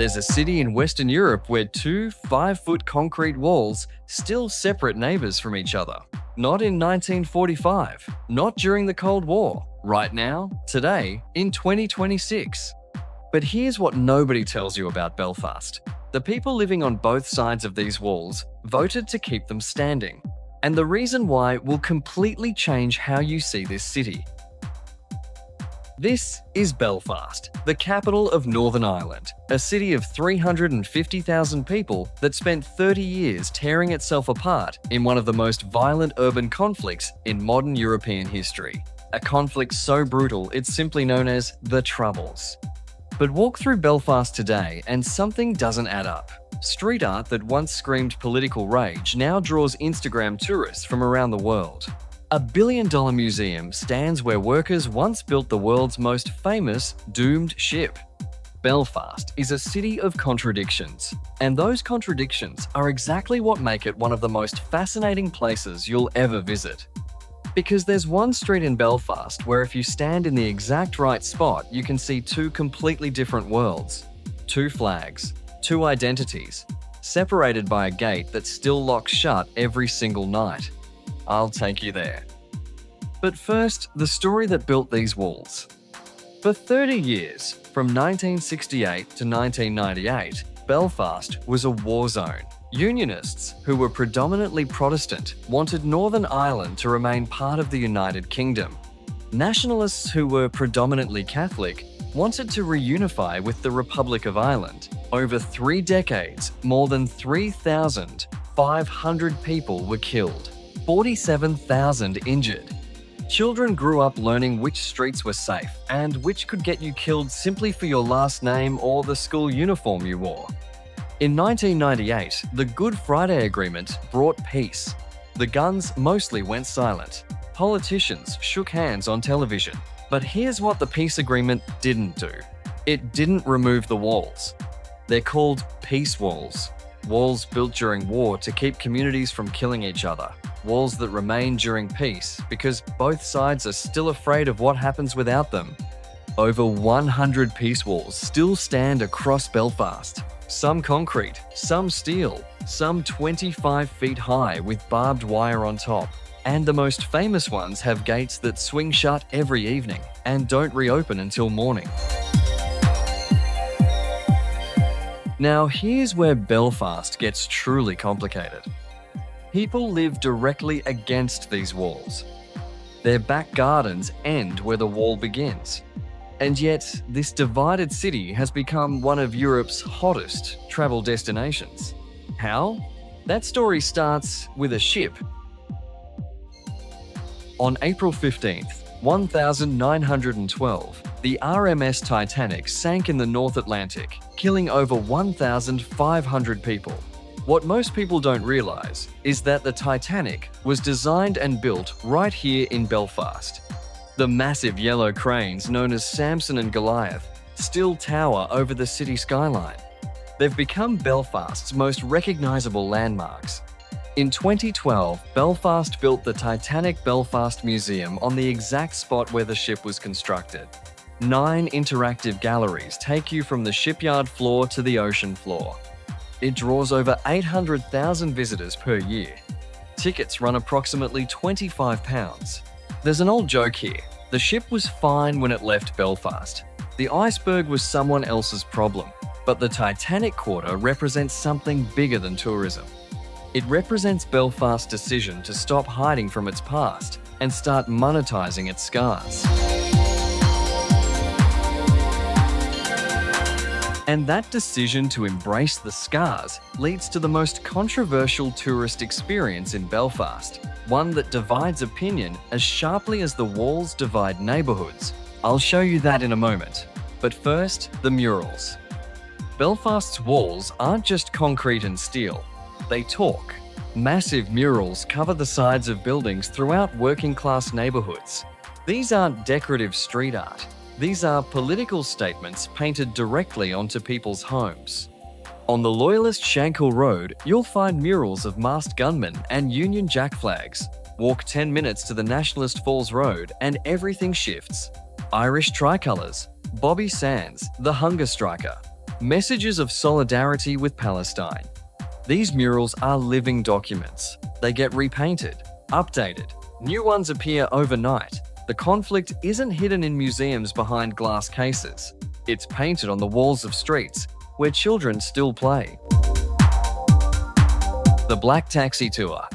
There's a city in Western Europe where two 5-foot concrete walls still separate neighbours from each other. Not in 1945, not during the Cold War, right now, today, in 2026. But here's what nobody tells you about Belfast. The people living on both sides of these walls voted to keep them standing. And the reason why will completely change how you see this city. This is Belfast, the capital of Northern Ireland, a city of 350,000 people that spent 30 years tearing itself apart in one of the most violent urban conflicts in modern European history. A conflict so brutal it's simply known as the Troubles. But walk through Belfast today and something doesn't add up. Street art that once screamed political rage now draws Instagram tourists from around the world. A billion-dollar museum stands where workers once built the world's most famous doomed ship. Belfast is a city of contradictions, and those contradictions are exactly what make it one of the most fascinating places you'll ever visit. Because there's one street in Belfast where if you stand in the exact right spot, you can see two completely different worlds. Two flags, two identities, separated by a gate that still locks shut every single night. I'll take you there. But first, the story that built these walls. For 30 years, from 1968 to 1998, Belfast was a war zone. Unionists, who were predominantly Protestant, wanted Northern Ireland to remain part of the United Kingdom. Nationalists, who were predominantly Catholic, wanted to reunify with the Republic of Ireland. Over 3 decades, more than 3,500 people were killed, 47,000 injured. Children grew up learning which streets were safe and which could get you killed simply for your last name or the school uniform you wore. In 1998, the Good Friday Agreement brought peace. The guns mostly went silent. Politicians shook hands on television. But here's what the peace agreement didn't do. It didn't remove the walls. They're called peace walls. Walls built during war to keep communities from killing each other. Walls that remain during peace because both sides are still afraid of what happens without them. Over 100 peace walls still stand across Belfast. Some concrete, some steel, some 25 feet high with barbed wire on top. And the most famous ones have gates that swing shut every evening and don't reopen until morning. Now here's where Belfast gets truly complicated. People live directly against these walls. Their back gardens end where the wall begins. And yet, this divided city has become one of Europe's hottest travel destinations. How? That story starts with a ship. On April 15th, 1912, the RMS Titanic sank in the North Atlantic, killing over 1,500 people. What most people don't realise is that the Titanic was designed and built right here in Belfast. The massive yellow cranes known as Samson and Goliath still tower over the city skyline. They've become Belfast's most recognisable landmarks. In 2012, Belfast built the Titanic Belfast Museum on the exact spot where the ship was constructed. 9 interactive galleries take you from the shipyard floor to the ocean floor. It draws over 800,000 visitors per year. Tickets run approximately £25. There's an old joke here. The ship was fine when it left Belfast. The iceberg was someone else's problem. But the Titanic Quarter represents something bigger than tourism. It represents Belfast's decision to stop hiding from its past and start monetizing its scars. And that decision to embrace the scars leads to the most controversial tourist experience in Belfast, one that divides opinion as sharply as the walls divide neighbourhoods. I'll show you that in a moment. But first, the murals. Belfast's walls aren't just concrete and steel. They talk. Massive murals cover the sides of buildings throughout working-class neighbourhoods. These aren't decorative street art. These are political statements painted directly onto people's homes. On the Loyalist Shankill Road, you'll find murals of masked gunmen and Union Jack flags. Walk 10 minutes to the Nationalist Falls Road and everything shifts. Irish tricolours, Bobby Sands, the hunger striker. Messages of solidarity with Palestine. These murals are living documents. They get repainted, updated, new ones appear overnight. The conflict isn't hidden in museums behind glass cases. It's painted on the walls of streets where children still play. The Black Taxi Tour.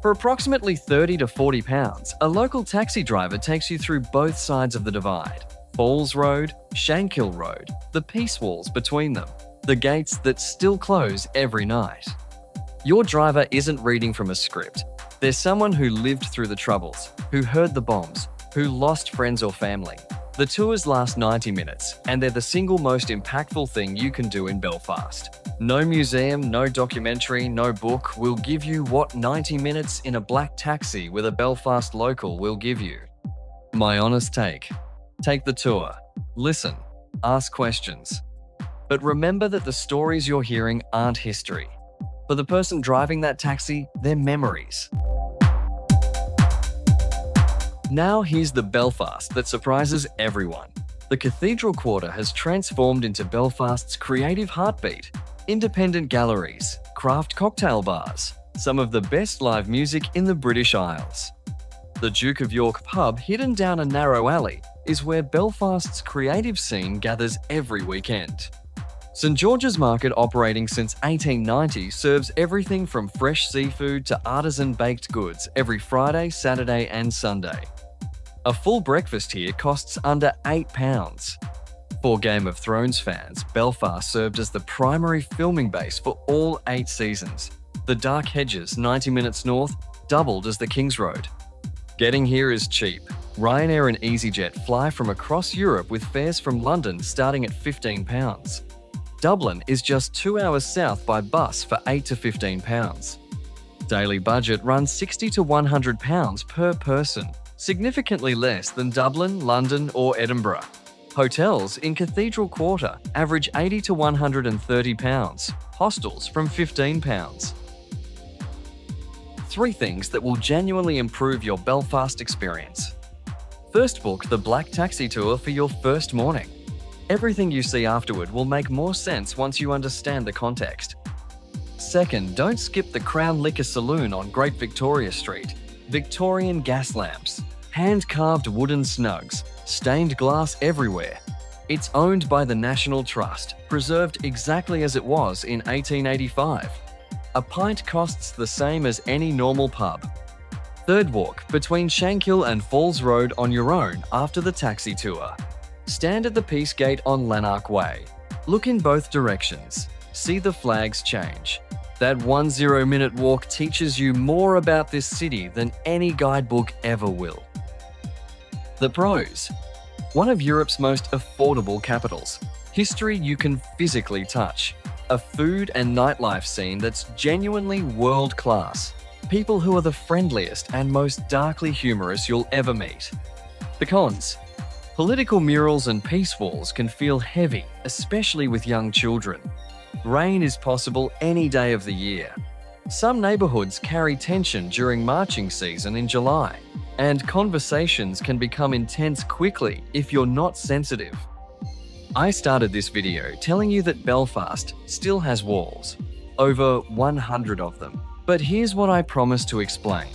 For approximately £30 to £40, a local taxi driver takes you through both sides of the divide. Falls Road, Shankill Road, the peace walls between them, the gates that still close every night. Your driver isn't reading from a script. There's someone who lived through the Troubles, who heard the bombs, who lost friends or family. The tours last 90 minutes, and they're the single most impactful thing you can do in Belfast. No museum, no documentary, no book will give you what 90 minutes in a black taxi with a Belfast local will give you. My honest take. Take the tour. Listen. Ask questions. But remember that the stories you're hearing aren't history. For the person driving that taxi, they're memories. Now here's the Belfast that surprises everyone. The Cathedral Quarter has transformed into Belfast's creative heartbeat. Independent galleries, craft cocktail bars, some of the best live music in the British Isles. The Duke of York pub, hidden down a narrow alley, is where Belfast's creative scene gathers every weekend. St George's Market, operating since 1890, serves everything from fresh seafood to artisan baked goods every Friday, Saturday and Sunday. A full breakfast here costs under £8. For Game of Thrones fans, Belfast served as the primary filming base for all 8 seasons. The Dark Hedges, 90 minutes north, doubled as the King's Road. Getting here is cheap. Ryanair and EasyJet fly from across Europe with fares from London starting at £15. Dublin is just 2 hours south by bus for £8 to £15. Daily budget runs £60 to £100 per person, significantly less than Dublin, London or Edinburgh. Hotels in Cathedral Quarter average £80 to £130, hostels from £15. 3 things that will genuinely improve your Belfast experience. First, book the Black Taxi Tour for your first morning. Everything you see afterward will make more sense once you understand the context. Second, don't skip the Crown Liquor Saloon on Great Victoria Street. Victorian gas lamps, hand-carved wooden snugs, stained glass everywhere. It's owned by the National Trust, preserved exactly as it was in 1885. A pint costs the same as any normal pub. Third, walk between Shankill and Falls Road on your own after the taxi tour. Stand at the Peace Gate on Lanark Way. Look in both directions. See the flags change. That 10-minute walk teaches you more about this city than any guidebook ever will. The pros. One of Europe's most affordable capitals. History you can physically touch. A food and nightlife scene that's genuinely world-class. People who are the friendliest and most darkly humorous you'll ever meet. The cons. Political murals and peace walls can feel heavy, especially with young children. Rain is possible any day of the year. Some neighbourhoods carry tension during marching season in July, and conversations can become intense quickly if you're not sensitive. I started this video telling you that Belfast still has walls, over 100 of them. But here's what I promise to explain.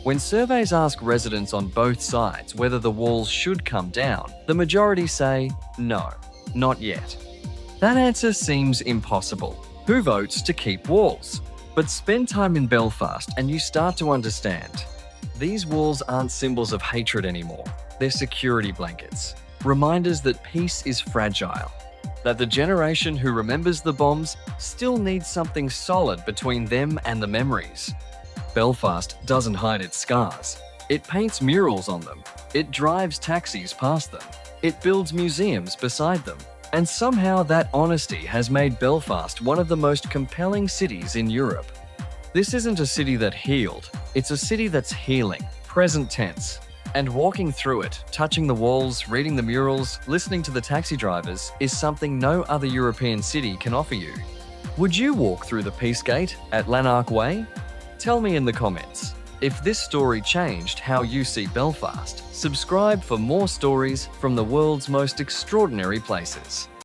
When surveys ask residents on both sides whether the walls should come down, the majority say, no, not yet. That answer seems impossible. Who votes to keep walls? But spend time in Belfast and you start to understand. These walls aren't symbols of hatred anymore. They're security blankets. Reminders that peace is fragile. That the generation who remembers the bombs still needs something solid between them and the memories. Belfast doesn't hide its scars. It paints murals on them. It drives taxis past them. It builds museums beside them. And somehow that honesty has made Belfast one of the most compelling cities in Europe. This isn't a city that healed. It's a city that's healing, present tense. And walking through it, touching the walls, reading the murals, listening to the taxi drivers is something no other European city can offer you. Would you walk through the Peace Gate at Lanark Way? Tell me in the comments. If this story changed how you see Belfast, subscribe for more stories from the world's most extraordinary places.